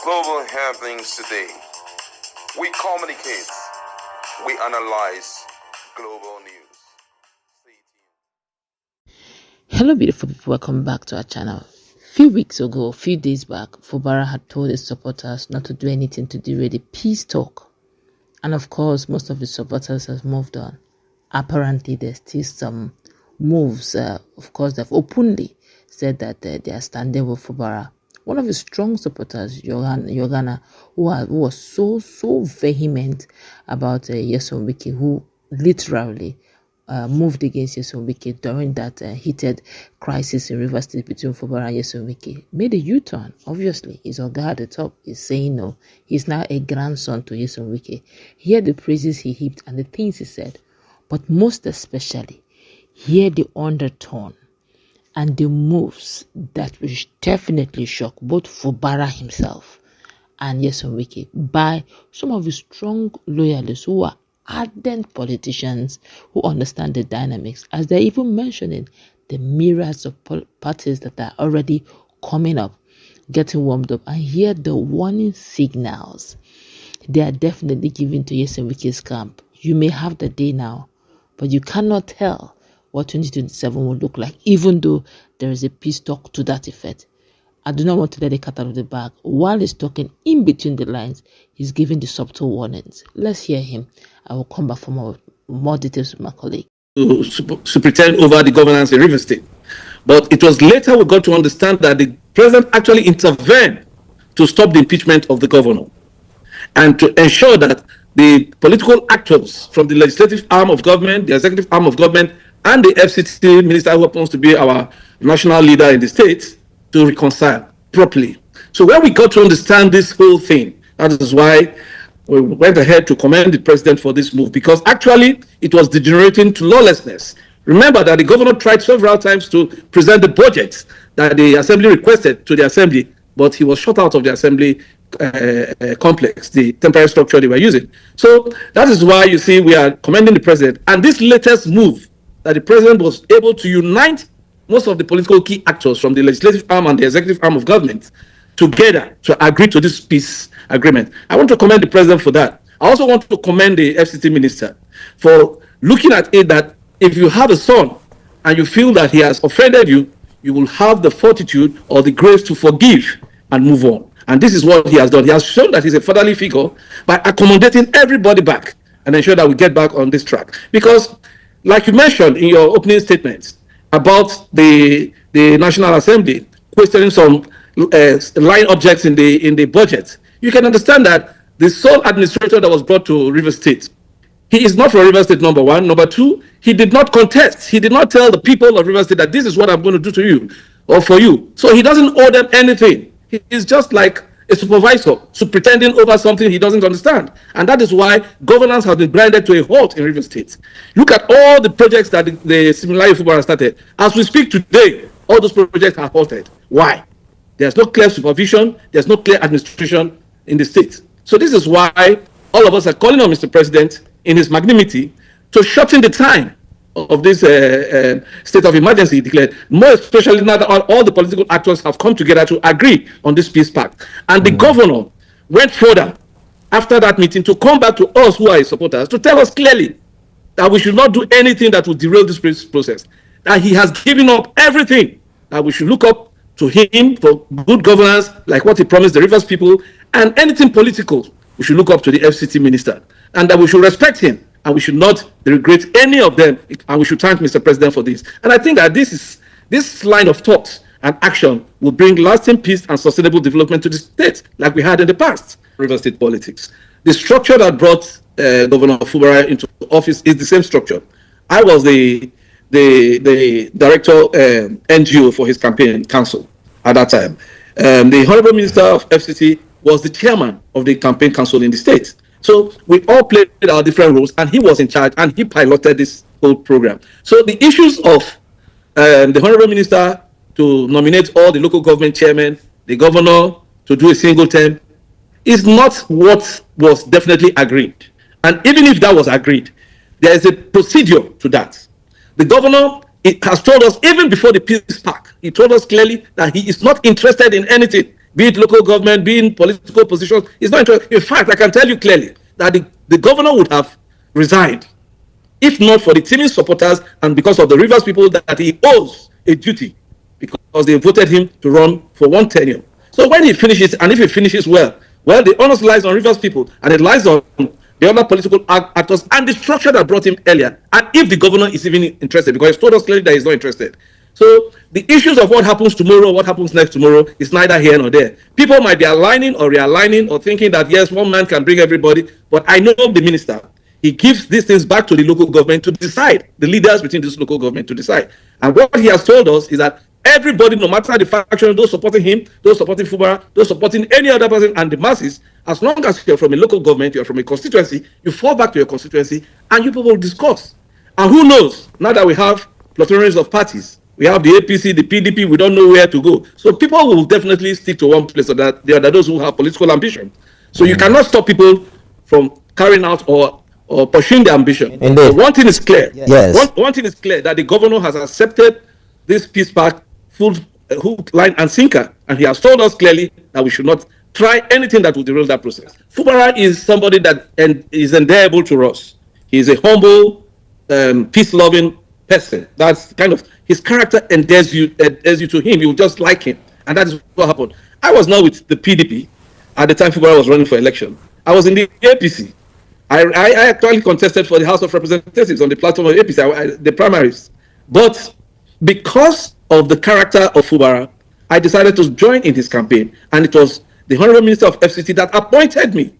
global happenings today. We communicate, we analyze global news. Stay tuned. Hello beautiful people, welcome back to our channel. A few days back, Fubara had told his supporters not to do anything to derail the peace talk. And of course, most of his supporters have moved on. Apparently, there's still some moves. Of course, they've openly said that they are standing with Fubara. One of his strong supporters, Yogana, who was so vehement about Nyesom Wike, who literally moved against Nyesom Wike during that heated crisis in Rivers State between Fubara and Nyesom Wike, made a U-turn. Obviously, his Oga at the top is saying no. He's now a grandson to Nyesom Wike. Hear the praises he heaped and the things he said, but most especially, hear the undertone and the moves that will definitely shock both Fubara himself and Nyesom Wike by some of his strong loyalists who are ardent politicians who understand the dynamics, as they're even mentioning the myriads of parties that are already coming up, getting warmed up, and hear the warning signals they are definitely giving to Nyesom Wike's camp. You may have the day now, but you cannot tell what 2027 will look like, even though there is a peace talk to that effect. I do not want to let the cat out of the bag. While he's talking in between the lines, he's giving the subtle warnings. Let's hear him. I will come back for more details with my colleague. To pretend over the governance in Rivers State. But it was later we got to understand that the president actually intervened to stop the impeachment of the governor and to ensure that the political actors from the legislative arm of government, the executive arm of government, and the FCT minister, who happens to be our national leader in the state, to reconcile properly. So when we got to understand this whole thing, that is why we went ahead to commend the president for this move, because actually it was degenerating to lawlessness. Remember that the governor tried several times to present the budget that the assembly requested to the assembly, but he was shut out of the assembly complex, the temporary structure they were using. So that is why you see we are commending the president. And this latest move, that the president was able to unite most of the political key actors from the legislative arm and the executive arm of government together to agree to this peace agreement. I want to commend the president for that. I also want to commend the FCT minister for looking at it that if you have a son and you feel that he has offended you, you will have the fortitude or the grace to forgive and move on. And this is what he has done. He has shown that he's a fatherly figure by accommodating everybody back and ensure that we get back on this track. Because, like you mentioned in your opening statements about the National Assembly questioning some line objects in the budget, you can understand that the sole administrator that was brought to Rivers State, he is not from Rivers State, number one. Number two, he did not contest. He did not tell the people of Rivers State that this is what I'm going to do to you or for you. So he doesn't owe them anything. He is just like a supervisor, pretending over something he doesn't understand. And that is why governance has been grinded to a halt in Rivers State. Look at all the projects that the Similarly Fubara started. As we speak today, all those projects are halted. Why? There's no clear supervision, there's no clear administration in the state. So this is why all of us are calling on Mr. President in his magnanimity to shorten the time of this state of emergency declared, more especially now that all the political actors have come together to agree on this peace pact. And the governor went further after that meeting to come back to us who are his supporters to tell us clearly that we should not do anything that will derail this process, that he has given up everything, that we should look up to him for good governance, like what he promised the Rivers people, and anything political, we should look up to the FCT minister, and that we should respect him, and we should not regret any of them, and we should thank Mr. President for this. And I think that this line of thought and action will bring lasting peace and sustainable development to the state, like we had in the past. Rivers State politics. The structure that brought Governor Fubara into office is the same structure. I was the director NGO for his campaign council at that time. The Honorable Minister of FCT was the chairman of the campaign council in the state. So we all played our different roles, and he was in charge, and he piloted this whole program. So the issues of the Honorable Minister to nominate all the local government chairmen, the governor to do a single term, is not what was definitely agreed. And even if that was agreed, there is a procedure to that. The governor has told us, even before the peace pact, he told us clearly that he is not interested in anything be it local government, be in political positions. He's not interested. In fact, I can tell you clearly that the governor would have resigned if not for the teaming supporters and because of the Rivers people that he owes a duty because they voted him to run for one tenure. So when he finishes, and if he finishes well, the onus lies on Rivers people and it lies on the other political actors and the structure that brought him earlier. And if the governor is even interested, because he told us clearly that he's not interested. So the issues of what happens tomorrow, what happens next tomorrow is neither here nor there. People might be aligning or realigning or thinking that yes, one man can bring everybody, but I know the minister. He gives these things back to the local government to decide, the leaders within this local government to decide. And what he has told us is that everybody, no matter the faction, those supporting him, those supporting Fubara, those supporting any other person, and the masses, as long as you're from a local government, you're from a constituency, you fall back to your constituency, and you people will discuss. And who knows, now that we have pluralities of parties, we have the APC, the PDP, we don't know where to go. So people will definitely stick to one place, so that there are those who have political ambition. So you cannot stop people from carrying out or pursuing their ambition. But one thing is clear. Yes. One thing is clear, that the governor has accepted this peace pact full hook, line, and sinker, and he has told us clearly that we should not try anything that will derail that process. Fubara is somebody that is endearable to us. He is a humble, peace-loving person. That's kind of his character endears you to him. You just like him, and that is what happened. I was now with the PDP at the time Fubara was running for election. I was in the APC. I actually contested for the House of Representatives on the platform of APC, the primaries. But because of the character of Fubara, I decided to join in his campaign. And it was the Honorable Minister of FCT that appointed me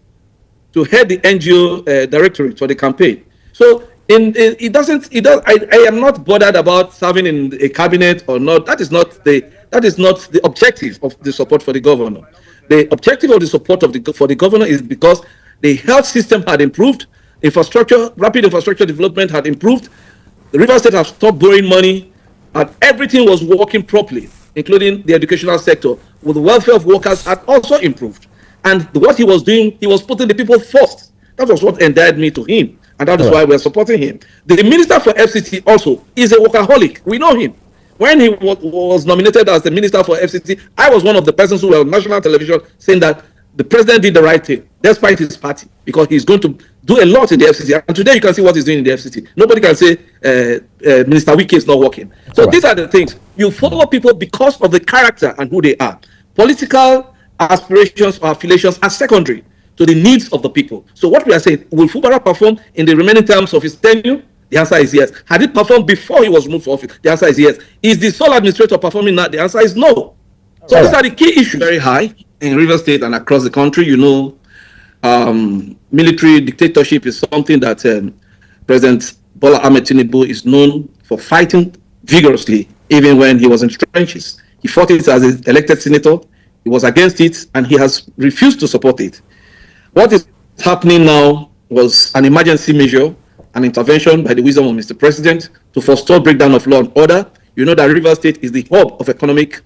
to head the NGO directorate for the campaign. So I am not bothered about serving in a cabinet or not. That is not the objective of the support for the governor. The objective of the support for the governor is because the health system had improved, rapid infrastructure development had improved, the River State has stopped borrowing money, and everything was working properly, including the educational sector, with the welfare of workers had also improved. And what he was doing, he was putting the people first. That was what endeared me to him, and that is why we are supporting him. The Minister for FCT also is a workaholic. We know him. When he was nominated as the Minister for FCT, I was one of the persons who were on national television saying that the president did the right thing, despite his party, because he's going to do a lot in the FCT. And today you can see what he's doing in the FCT. Nobody can say Minister Wike is not working. So these are the things. You follow people because of the character and who they are. Political aspirations or affiliations are secondary to the needs of the people. So what we are saying, will Fubara perform in the remaining terms of his tenure? The answer is yes. Had he performed before he was moved for office? The answer is yes. Is the sole administrator performing now? The answer is no. So these are the key issues. Very high in River State and across the country. You know, military dictatorship is something that President Bola Ahmed Tinubu is known for fighting vigorously, even when he was in trenches. He fought it as an elected senator. He was against it, and he has refused to support it. What is happening now was an emergency measure, an intervention by the wisdom of Mr. President to forestall breakdown of law and order. You know that River State is the hub of economic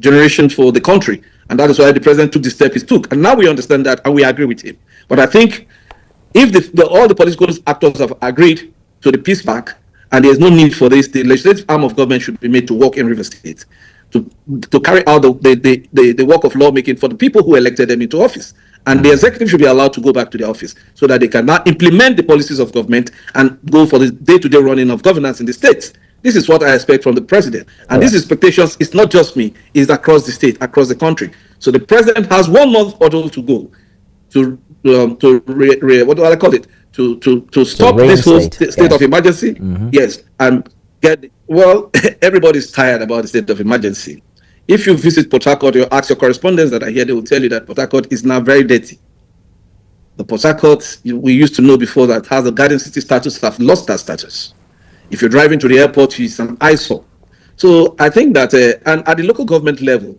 generation for the country, and that is why the president took the step he took. And now we understand that, and we agree with him. But I think if all the political actors have agreed to the peace pact, and there is no need for this, the legislative arm of government should be made to work in River State to carry out the work of lawmaking for the people who elected them into office. And the executive should be allowed to go back to the office so that they can now implement the policies of government and go for the day-to-day running of governance in the states. This is what I expect from the president. And these expectations, it's not just me, it's across the state, across the country. So the president has 1 month or two to go to what do I call it? To stop this whole state of emergency. Yes, and everybody's tired about the state of emergency. If you visit Port Harcourt, you ask your correspondents that are here, they will tell you that Port Harcourt is now very dirty. The Port Harcourt we used to know before that has a garden city status have lost that status. If you're driving to the airport, it's an eyesore. So I think that, and at the local government level,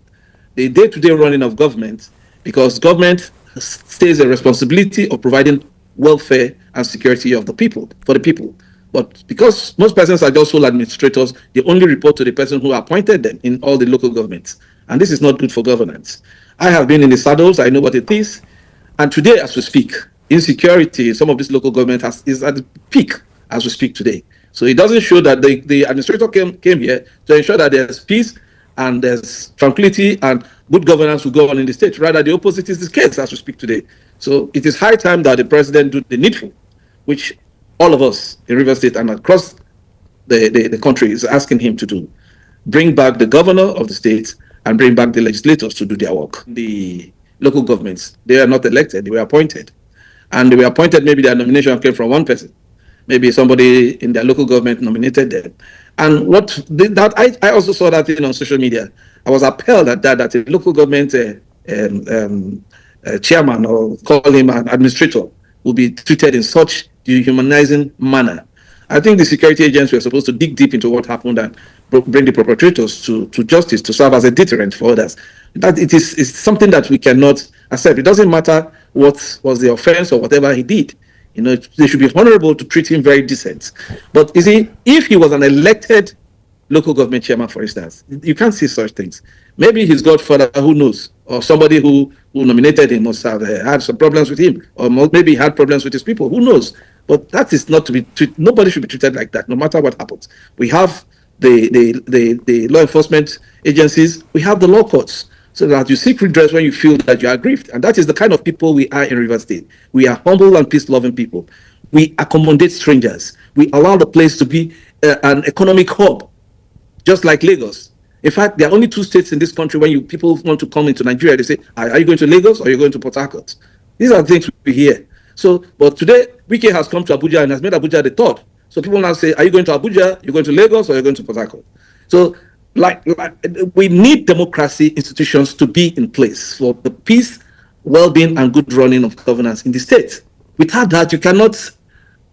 the day-to-day running of government, because government stays a responsibility of providing welfare and security of the people, for the people. But because most persons are just sole administrators, they only report to the person who appointed them in all the local governments. And this is not good for governance. I have been in the saddles, I know what it is. And today, as we speak, insecurity in some of this local government is at the peak as we speak today. So it doesn't show that the administrator came here to ensure that there's peace and there's tranquility and good governance will go on in the state. Rather, the opposite is the case as we speak today. So it is high time that the president do the needful, which all of us in River State and across the country is asking him to do. Bring back the governor of the state and bring back the legislators to do their work. The local governments, they are not elected, they were appointed. And they were appointed, maybe their nomination came from one person. Maybe somebody in their local government nominated them. And I also saw that on social media. I was appalled at that a local government chairman, or call him an administrator, will be treated in such dehumanizing manner. I think the security agents were supposed to dig deep into what happened and bring the perpetrators to justice to serve as a deterrent for others. That it's something that we cannot accept. It doesn't matter what was the offense or whatever he did. They should be honorable to treat him very decent. But you see, if he was an elected local government chairman, for instance, you can't see such things. Maybe his godfather, who knows, or somebody who nominated him must have had some problems with him, or maybe he had problems with his people, who knows. But that is not to be treated. Nobody should be treated like that, no matter what happens. We have the law enforcement agencies, we have the law courts, so that you seek redress when you feel that you are aggrieved. And that is the kind of people we are in River State. We are humble and peace-loving people. We accommodate strangers. We allow the place to be an economic hub, just like Lagos. In fact, there are only two states in this country when people want to come into Nigeria, they say, are you going to Lagos or are you going to Port Harcourt? These are the things we hear. So, but today, Wike has come to Abuja and has made Abuja the third. So people now say, are you going to Abuja, you're going to Lagos, or you're going to Port Harcourt? So, we need democracy institutions to be in place for the peace, well-being, and good running of governance in the state. Without that, you cannot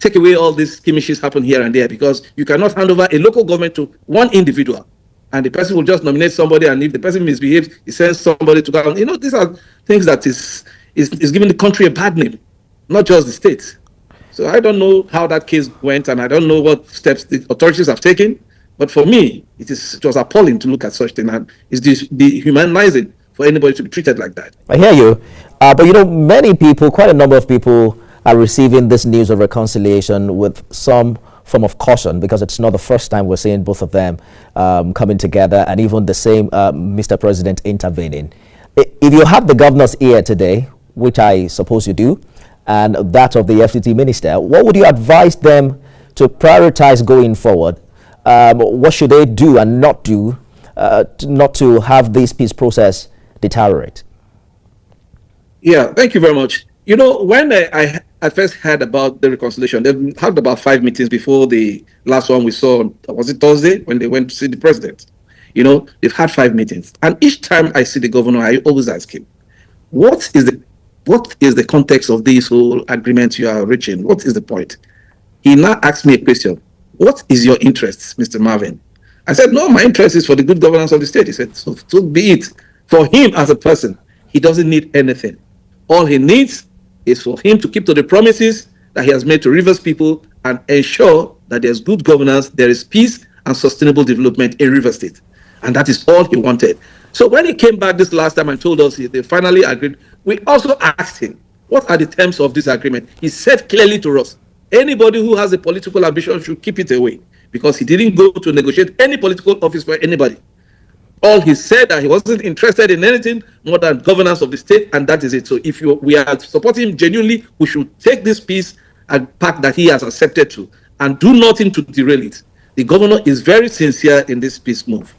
take away all these skirmishes happen here and there, because you cannot hand over a local government to one individual, and the person will just nominate somebody, and if the person misbehaves, he sends somebody to go. These are things that is giving the country a bad name, not just the state. So I don't know how that case went, and I don't know what steps the authorities have taken. But for me, it was appalling to look at such thing, and it's dehumanizing for anybody to be treated like that. I hear you, but many people, quite a number of people, are receiving this news of reconciliation with some form of caution, because it's not the first time we're seeing both of them coming together, and even the same Mr. President intervening. If you have the governor's ear today, which I suppose you do, and that of the FCT minister, what would you advise them to prioritize going forward? What should they do and not do not to have this peace process deteriorate? Yeah, thank you very much. When I first heard about the reconciliation, they've had about 5 meetings before the last one we saw. Was it Thursday when they went to see the president? They've had 5 meetings. And each time I see the governor, I always ask him, what is the context of this whole agreement you are reaching? What is the point? He now asked me a question. What is your interest, Mr. Marvin? I said, no, my interest is for the good governance of the state. He said, so be it. For him as a person, he doesn't need anything. All he needs is for him to keep to the promises that he has made to Rivers people and ensure that there's good governance, there is peace and sustainable development in Rivers State. And that is all he wanted. So when he came back this last time and told us they finally agreed, we also asked him, what are the terms of this agreement? He said clearly to us, anybody who has a political ambition should keep it away, because he didn't go to negotiate any political office for anybody. All he said that he wasn't interested in anything more than governance of the state, and that is it. So if we are supporting him genuinely, we should take this peace and pact that he has accepted to and do nothing to derail it. The governor is very sincere in this peace move.